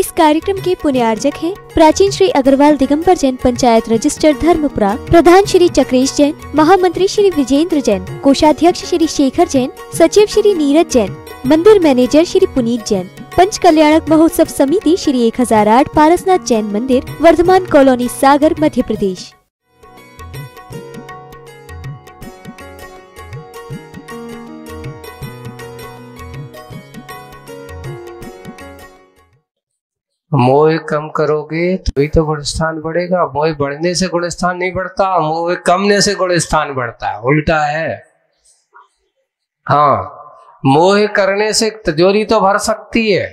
इस कार्यक्रम के पुण्यार्जक हैं प्राचीन श्री अग्रवाल दिगंबर जैन पंचायत रजिस्टर धर्मपुरा, प्रधान श्री चक्रेश जैन, महामंत्री श्री विजेंद्र जैन, कोषाध्यक्ष श्री शेखर जैन, सचिव श्री नीरज जैन, मंदिर मैनेजर श्री पुनीत जैन, पंच कल्याणक महोत्सव समिति श्री 1008 पारसनाथ जैन मंदिर, वर्धमान कॉलोनी, सागर, मध्य प्रदेश। मोह कम करोगे तभी तो गुण स्थान बढ़ेगा। मोह बढ़ने से गुण स्थान नहीं बढ़ता, मोह कमने से गुण स्थान बढ़ता है, उल्टा है। हाँ, मोह करने से तिजोरी तो भर सकती है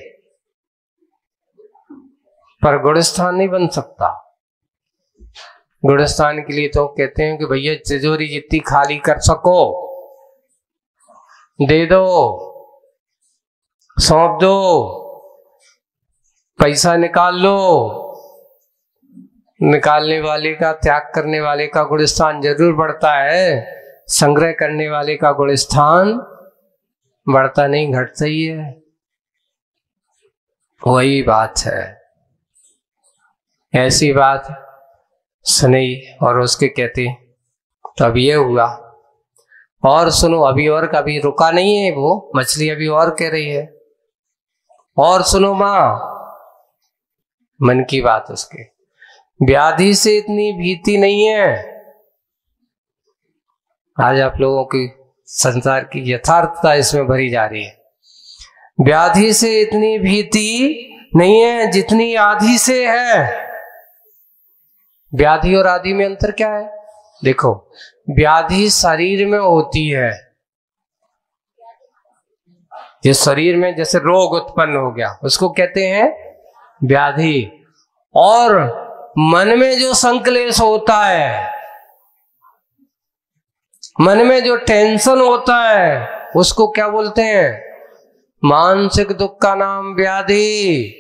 पर गुण स्थान नहीं बन सकता। गुण स्थान के लिए तो कहते हैं कि भैया तिजोरी जितनी खाली कर सको दे दो, सौंप दो, पैसा निकाल लो। निकालने वाले का, त्याग करने वाले का गुण स्थान जरूर बढ़ता है, संग्रह करने वाले का गुण स्थान बढ़ता नहीं, घटता ही है। वही बात है। ऐसी बात सुनी और उसके कहते तो अब ये हुआ। और सुनो, अभी और कभी रुका नहीं है वो मछली, अभी और कह रही है और सुनो माँ, मन की बात उसके। व्याधि से इतनी भीति नहीं है। आज आप लोगों की संसार की यथार्थता इसमें भरी जा रही है। व्याधि से इतनी भीति नहीं है जितनी आधि से है। व्याधि और आदि में अंतर क्या है? देखो, व्याधि शरीर में होती है। ये शरीर में जैसे रोग उत्पन्न हो गया उसको कहते हैं व्याधि। और मन में जो संकलेश होता है, मन में जो टेंशन होता है उसको क्या बोलते हैं? मानसिक दुख का नाम व्याधि,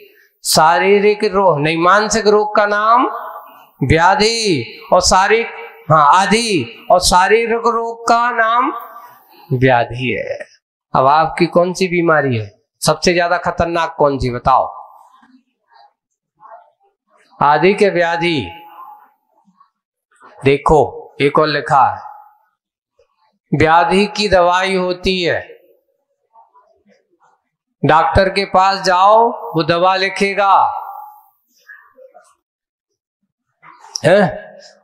शारीरिक रोग नहीं, मानसिक रोग का नाम व्याधि और शारीरिक आदि, और शारीरिक रोग का नाम व्याधि है। अब आपकी कौन सी बीमारी है सबसे ज्यादा खतरनाक, कौन सी बताओ? आदि के व्याधि। देखो एक और लिखा है, व्याधि की दवाई होती है। डॉक्टर के पास जाओ, वो दवा लिखेगा है,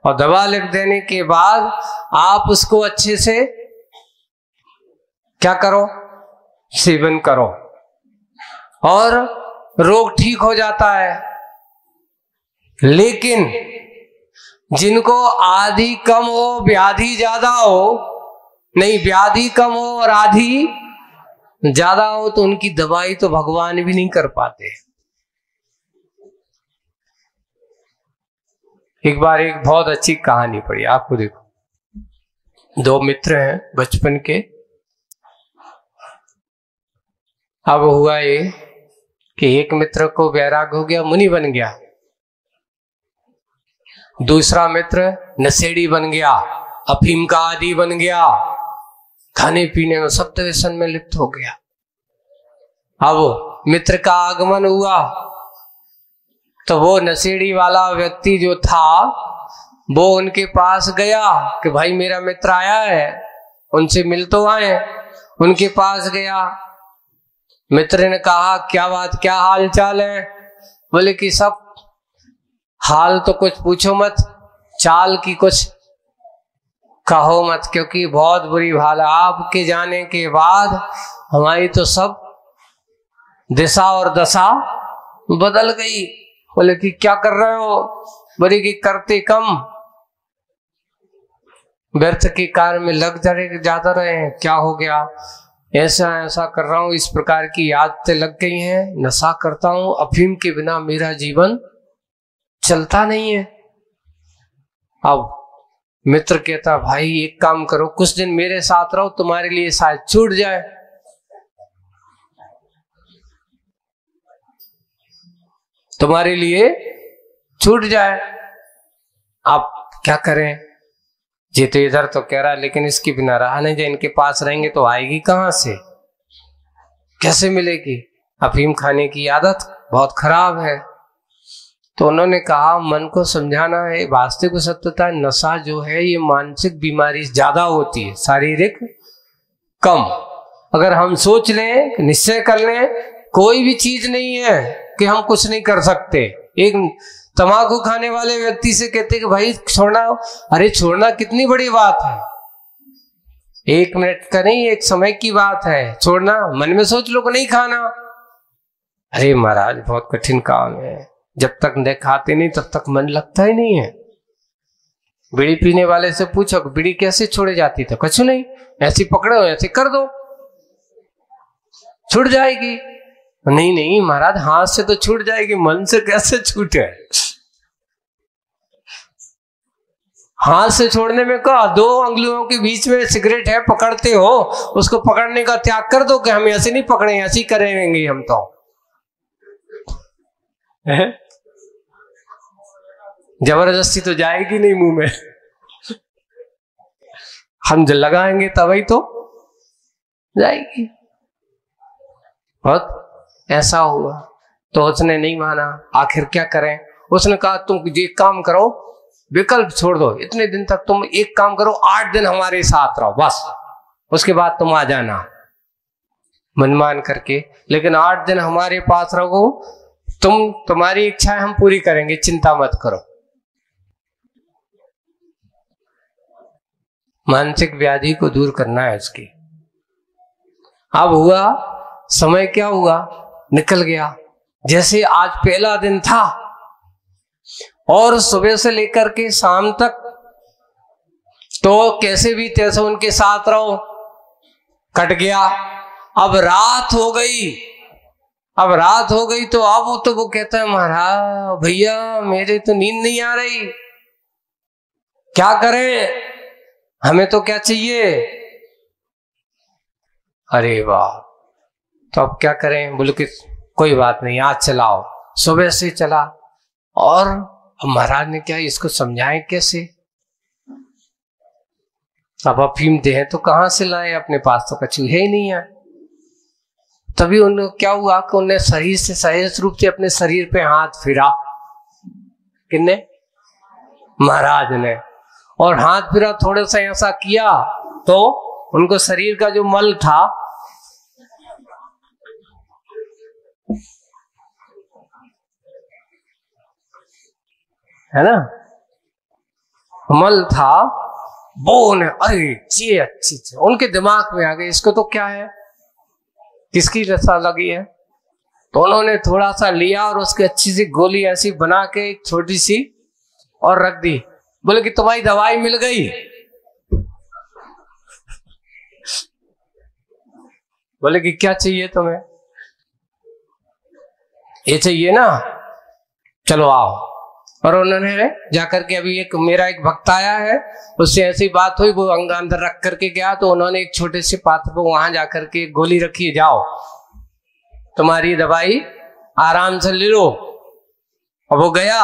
और दवा लिख देने के बाद आप उसको अच्छे से क्या करो? सेवन करो और रोग ठीक हो जाता है। लेकिन जिनको आदि कम हो व्याधि ज्यादा हो, नहीं व्याधि कम हो और आदि ज्यादा हो, तो उनकी दवाई तो भगवान भी नहीं कर पाते। एक बार एक बहुत अच्छी कहानी पढ़ी आपको। देखो, दो मित्र हैं बचपन के। अब हुआ ये कि एक मित्र को वैराग हो गया, मुनि बन गया। दूसरा मित्र नशेड़ी बन गया, अफीम का आदी बन गया, खाने पीने में सप्त व्यसन में लिप्त हो गया। अब मित्र का आगमन हुआ तो वो नशेड़ी वाला व्यक्ति जो था वो उनके पास गया कि भाई मेरा मित्र आया है, उनसे मिल तो आए। उनके पास गया, मित्र ने कहा क्या बात, क्या हाल चाल है? बोले कि सब हाल तो कुछ पूछो मत, चाल की कुछ कहो मत, क्योंकि बहुत बुरी हाल है। आपके जाने के बाद हमारी तो सब दिशा और दशा बदल गई। बोले कि क्या कर रहे हो? बोले कि करते कम, व्यर्थ के कार्य में लग ज्यादा रहे हैं। क्या हो गया? ऐसा ऐसा कर रहा हूं, इस प्रकार की आदतें लग गई हैं, नशा करता हूं, अफीम के बिना मेरा जीवन चलता नहीं है। अब मित्र कहता भाई एक काम करो, कुछ दिन मेरे साथ रहो, तुम्हारे लिए शायद छूट जाए। तुम्हारे लिए छूट जाए। आप क्या करें? ये तो इधर तो कह रहा है, लेकिन इसके बिना रहा नहीं जाए, इनके पास रहेंगे तो आएगी कहां से, कैसे मिलेगी? अफीम खाने की आदत बहुत खराब है। तो उन्होंने कहा मन को समझाना है, वास्तविक सत्यता नशा जो है ये मानसिक बीमारी ज्यादा होती है, शारीरिक कम। अगर हम सोच लें, निश्चय कर लें, कोई भी चीज नहीं है कि हम कुछ नहीं कर सकते। एक तंबाकू खाने वाले व्यक्ति से कहते कि भाई छोड़ना, अरे छोड़ना कितनी बड़ी बात है, 1 मिनट का नहीं, एक समय की बात है छोड़ना। मन में सोच लो कि नहीं खाना, अरे महाराज बहुत कठिन काम है, जब तक न खाते नहीं तब तक मन लगता ही नहीं है। बीड़ी पीने वाले से पूछो बीड़ी कैसे छोड़े जाती, तो कुछ नहीं, ऐसी पकड़ो ऐसे कर दो छूट जाएगी। नहीं नहीं महाराज हाथ से तो छूट जाएगी, मन से कैसे छूटे। हाथ से छोड़ने में कहा 2 अंगुलियों के बीच में सिगरेट है, पकड़ते हो, उसको पकड़ने का त्याग कर दो कि हम ऐसे नहीं पकड़े, ऐसे ही करेंगे हम तो। जबरदस्ती तो जाएगी नहीं मुंह में, हम जो लगाएंगे तभी तो जाएगी। बहुत ऐसा हुआ तो उसने नहीं माना। आखिर क्या करें, उसने कहा तुम एक काम करो, विकल्प छोड़ दो, इतने दिन तक तुम एक काम करो, 8 दिन हमारे साथ रहो बस, उसके बाद तुम आ जाना मनमान करके, लेकिन 8 दिन हमारे पास रहो, तुम्हारी इच्छाएं हम पूरी करेंगे, चिंता मत करो। मानसिक व्याधि को दूर करना है उसकी। अब हुआ समय, क्या हुआ, निकल गया। जैसे आज पहला दिन था और सुबह से लेकर के शाम तक तो कैसे भी तैसे उनके साथ रहो, कट गया। अब रात हो गई, तो अब वो कहता है महाराज भैया मेरे तो नींद नहीं आ रही, क्या करें, हमें तो क्या चाहिए। अरे वाह, तो अब क्या करें, बोले कि कोई बात नहीं आज चलाओ। सुबह से चला और महाराज ने क्या इसको समझाएं कैसे। अब अफीम दे तो कहां से लाए, अपने पास तो कछु है ही नहीं है। तभी उन्हें क्या हुआ कि उन्हें शरीर से सहज रूप से अपने शरीर पे हाथ फिरा, किसने, महाराज ने, और हाथ फिरा थोड़ा सा ऐसा किया तो उनको शरीर का जो मल था, है ना, मल था, वो ने अरे ये अच्छी थी, उनके दिमाग में आ गई इसको तो क्या है, किसकी रसा लगी है। तो उन्होंने थोड़ा सा लिया और उसकी अच्छी सी गोली ऐसी बना के एक छोटी सी और रख दी। बोले कि तुम्हारी दवाई मिल गई। बोले कि क्या चाहिए तुम्हें, ये चाहिए ना, चलो आओ। और उन्होंने जाकर के, अभी एक मेरा एक भक्त आया है, उससे ऐसी बात हुई, वो अंदर रख करके गया, तो उन्होंने एक छोटे से पात्र पे वहां जाकर के गोली रखी, जाओ तुम्हारी दवाई आराम से ले लो। और वो गया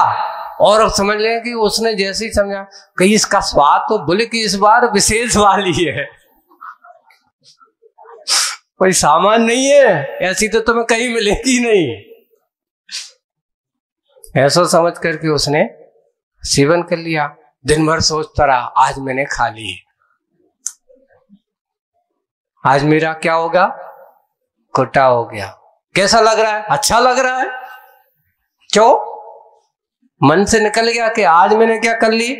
और समझ लें कि उसने जैसे ही समझा कि इसका स्वाद तो, बोले कि इस बार विशेष वाली है, कोई सामान नहीं है, ऐसी तो तुम्हें कहीं मिलेगी नहीं। ऐसा समझ करके उसने सेवन कर लिया। दिन भर सोचता रहा आज मैंने खा ली, आज मेरा क्या होगा, कोटा हो गया। कैसा लग रहा है, अच्छा लग रहा है, क्यों, मन से निकल गया कि आज मैंने क्या कर ली,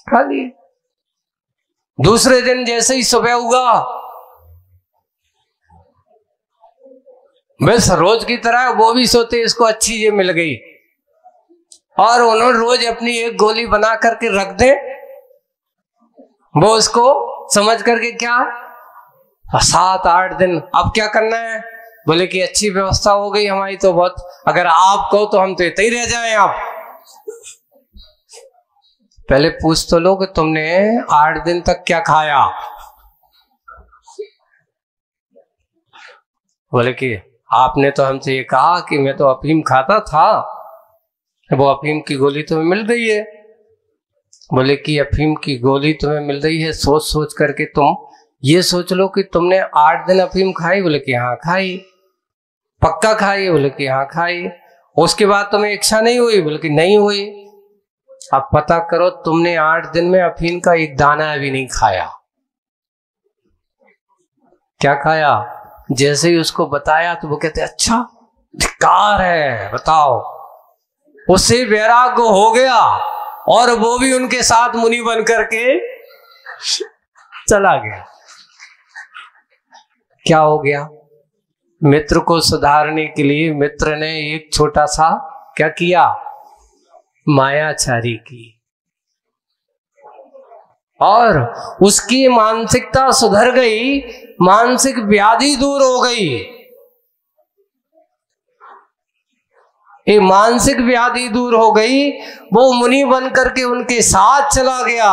खा ली। दूसरे दिन जैसे ही सुबह हुआ, बस रोज की तरह वो भी सोते इसको अच्छी ये मिल गई, और उन्होंने रोज अपनी एक गोली बना करके रख दे, वो उसको समझ करके क्या 7-8 दिन। अब क्या करना है, बोले कि अच्छी व्यवस्था हो गई हमारी तो बहुत, अगर आप कहो तो हम तो इतना ही रह जाएं। आप पहले पूछ तो लो कि तुमने 8 दिन तक क्या खाया। बोले कि आपने तो हमसे ये कहा कि मैं तो अफीम खाता था, वो अफीम की गोली तुम्हें मिल गई है। बोले कि अफीम की गोली तुम्हें मिल रही है, सोच सोच करके तुम ये सोच लो कि तुमने 8 दिन अफीम खाई। बोले कि हाँ खाई। पक्का खाइए? बोले कि हाँ खाइए। उसके बाद तुम्हें इच्छा नहीं हुई? बोले कि नहीं हुई। अब पता करो, तुमने 8 दिन में अफीम का एक दाना भी नहीं खाया। क्या खाया? जैसे ही उसको बताया तो वो कहते अच्छा धिक्कार है, बताओ। उससे वैराग्य हो गया और वो भी उनके साथ मुनि बन करके चला गया। क्या हो गया? मित्र को सुधारने के लिए मित्र ने एक छोटा सा क्या किया? मायाचारी की, और उसकी मानसिकता सुधर गई, मानसिक व्याधि दूर हो गई। ये मानसिक व्याधि दूर हो गई, वो मुनि बन करके उनके साथ चला गया।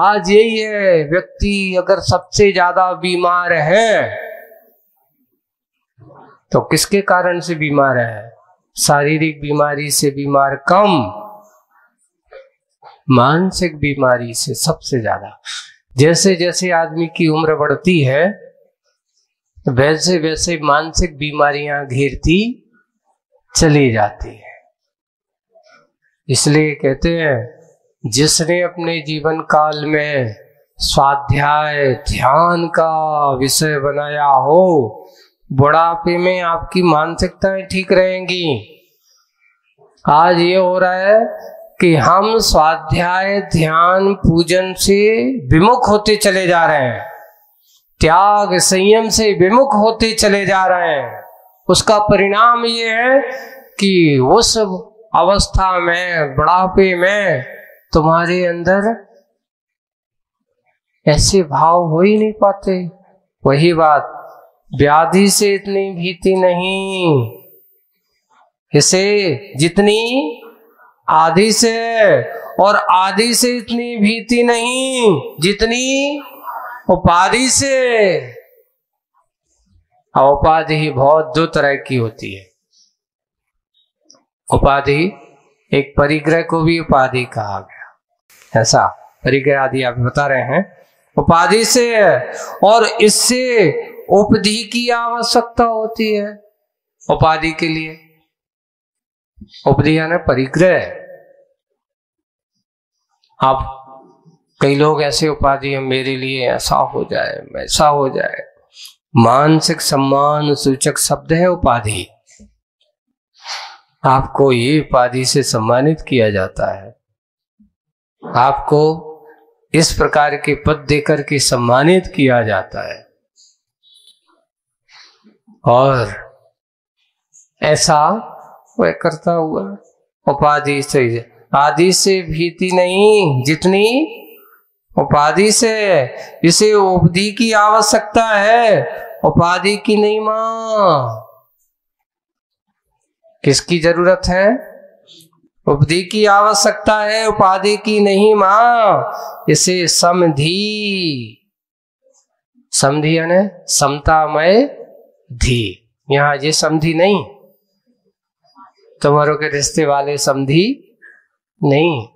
आज यही है, व्यक्ति अगर सबसे ज्यादा बीमार है तो किसके कारण से बीमार है? शारीरिक बीमारी से बीमार कम, मानसिक बीमारी से सबसे ज्यादा। जैसे जैसे आदमी की उम्र बढ़ती है वैसे वैसे मानसिक बीमारियां घेरती चली जाती है। इसलिए कहते हैं, जिसने अपने जीवन काल में स्वाध्याय ध्यान का विषय बनाया हो, बुढ़ापे में आपकी मानसिकताएं ठीक रहेंगी। आज ये हो रहा है कि हम स्वाध्याय ध्यान पूजन से विमुख होते चले जा रहे हैं, त्याग संयम से विमुख होते चले जा रहे हैं। उसका परिणाम ये है कि उस अवस्था में, बुढ़ापे में तुम्हारे अंदर ऐसे भाव हो ही नहीं पाते। वही बात, व्याधि से इतनी भीति नहीं, इसे जितनी आदि से, और आदि से इतनी भीति नहीं जितनी उपाधि से। उपाधि ही बहुत दो तरह की होती है। उपाधि, एक परिग्रह को भी उपाधि कहा गया, ऐसा परिग्रह आदि आप बता रहे हैं। उपाधि से, और इससे उपधि की आवश्यकता होती है उपाधि के लिए। उपधि यानी परिग्रह। आप कई लोग ऐसे उपाधि है, मेरे लिए ऐसा हो जाए, वैसा हो जाए। मानसिक सम्मान सूचक शब्द है उपाधि। आपको ये उपाधि से सम्मानित किया जाता है, आपको इस प्रकार के पद देकर के सम्मानित किया जाता है, और ऐसा वह करता हुआ उपाधि से। आदि से भीति नहीं जितनी उपाधि से। इसे उपधि की आवश्यकता है, उपाधि की नहीं मां। किसकी जरूरत है? उपधि की आवश्यकता है, उपाधि की नहीं मां। इसे समधि, समधि यानी समतामय धी। यहां ये समधि नहीं, तुम्हारों के रिश्ते वाले समधि नहीं।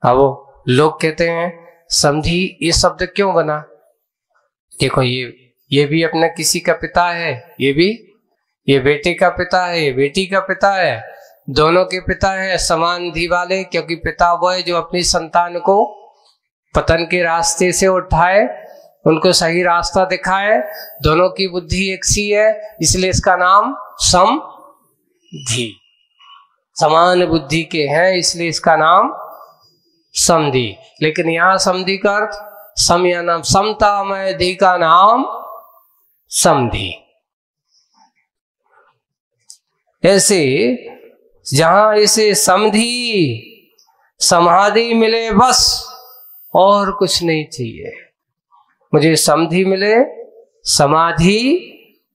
अब वो लोग कहते हैं समधि, ये शब्द क्यों बना? देखो, ये भी अपना किसी का पिता है, ये बेटे का पिता है, ये बेटी का पिता है, दोनों के पिता है समान धी वाले। क्योंकि पिता वो है जो अपनी संतान को पतन के रास्ते से उठाए, उनको सही रास्ता दिखाए। दोनों की बुद्धि एक सी है, इसलिए इसका नाम समधि। समान बुद्धि के हैं इसलिए इसका नाम समधि। लेकिन यहां समधि का अर्थ सम या नाम समतामय धी का नाम समधि। ऐसे जहां इसे समधि समाधि मिले बस, और कुछ नहीं चाहिए। मुझे समधि मिले, समाधि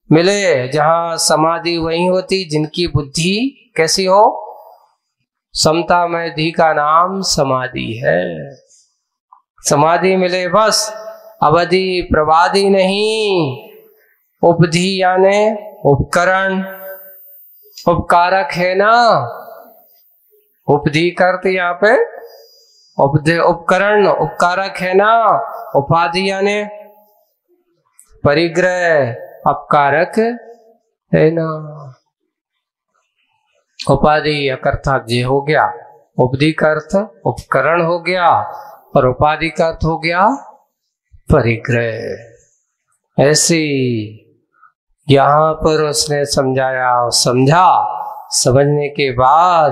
मिले। जहां समाधि वही होती जिनकी बुद्धि कैसी हो? समतामय धी का नाम समाधि है। समाधि मिले बस, अवधि प्रवाधि नहीं। उपधि यानी उपकरण, उपकारक है ना। उपधि करते यहाँ पे उपकरण, उपकारक है ना। उपाधि यानी परिग्रह, अपकारक है ना। उपाधि अकर्ता जे हो गया, उपधि का अर्थ उपकरण हो गया और उपाधि का अर्थ हो गया परिग्रह। ऐसे यहाँ पर उसने समझाया और समझा। समझने के बाद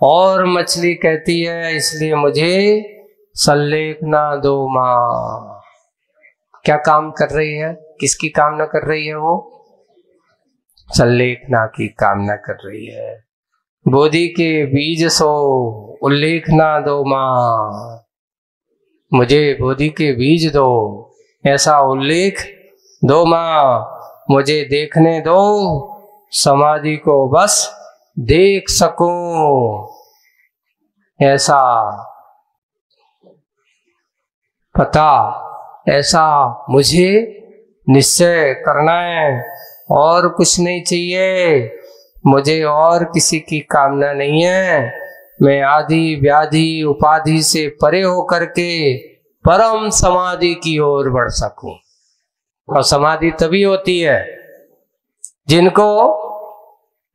और मछली कहती है, इसलिए मुझे सल्लेखना दो माँ। क्या काम कर रही है, किसकी कामना कर रही है वो? सल्लेखना की कामना कर रही है। बोधि के बीज सो उल्लेखना दो माँ, मुझे बोधि के बीज दो, ऐसा उल्लेख दो माँ, मुझे देखने दो, समाधि को बस देख सकूं, ऐसा पता, ऐसा मुझे निश्चय करना है। और कुछ नहीं चाहिए मुझे, और किसी की कामना नहीं है। मैं आदि व्याधि उपाधि से परे होकर के परम समाधि की ओर बढ़ सकूं। और समाधि तभी होती है जिनको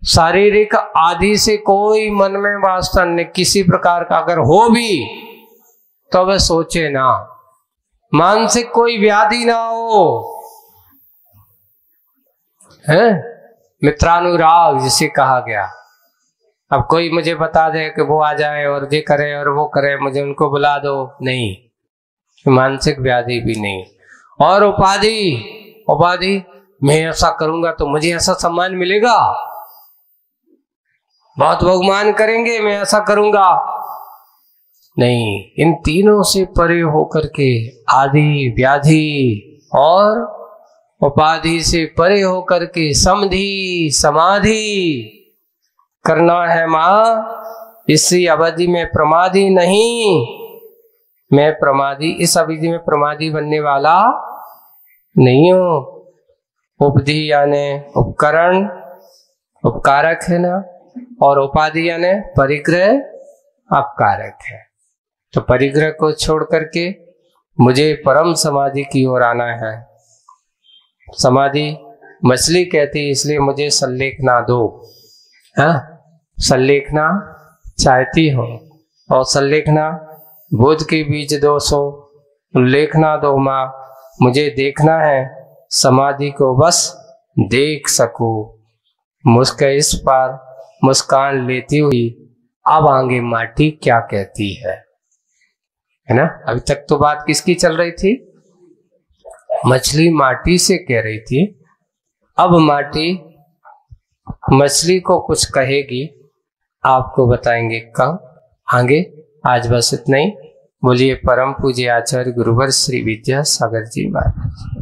शारीरिक आदि से कोई मन में वासना किसी प्रकार का अगर हो भी तो वह सोचे ना, मानसिक कोई व्याधि ना हो, है मित्रानुराग जिसे कहा गया। अब कोई मुझे बता दे कि वो आ जाए और ये करे और वो करे, मुझे उनको बुला दो, नहीं, मानसिक व्याधि भी नहीं। और उपाधि मैं ऐसा करूंगा तो मुझे ऐसा सम्मान मिलेगा, बहुत बहुमान करेंगे, मैं ऐसा करूंगा, नहीं। इन तीनों से परे होकर के आदि व्याधि और उपाधि से परे होकर के समधि समाधि करना है माँ। इसी अवधि में प्रमादी नहीं, मैं प्रमादी, इस अवधि में प्रमादी बनने वाला नहीं हूं। उपधि यानी उपकरण, उपकारक है ना, और उपाधि यानी परिग्रह, अपकारक है। तो परिग्रह को छोड़ करके मुझे परम समाधि की ओर आना है। समाधि मछली कहती, इसलिए मुझे सल्लेखना दो। हाँ, सल्लेखना चाहती हो, और सल्लेखना बोध के बीज दो सो उल्लेखना दो माँ, मुझे देखना है, समाधि को बस देख सकूं। मुस्क इस पार मुस्कान लेती हुई अब आगे माटी क्या कहती है ना। अभी तक तो बात किसकी चल रही थी? मछली माटी से कह रही थी, अब माटी मछली को कुछ कहेगी, आपको बताएंगे कब आगे। आज बस इतना ही। बोलिए परम पूज्य आचार्य गुरुवर श्री विद्यासागर जी महाराज।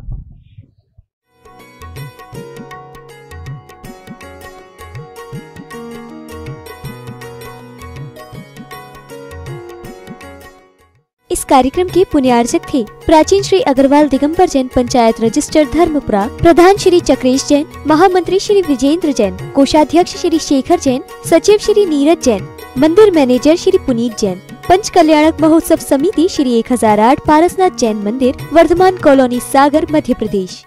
इस कार्यक्रम के पुण्यार्चक थे प्राचीन श्री अग्रवाल दिगंबर जैन पंचायत रजिस्टर धर्मपुरा, प्रधान श्री चक्रेश जैन, महामंत्री श्री विजेंद्र जैन, कोषाध्यक्ष श्री शेखर जैन, सचिव श्री नीरज जैन, मंदिर मैनेजर श्री पुनीत जैन, पंच कल्याणक महोत्सव समिति श्री 1008 पारसनाथ जैन मंदिर, वर्धमान कॉलोनी, सागर, मध्य प्रदेश।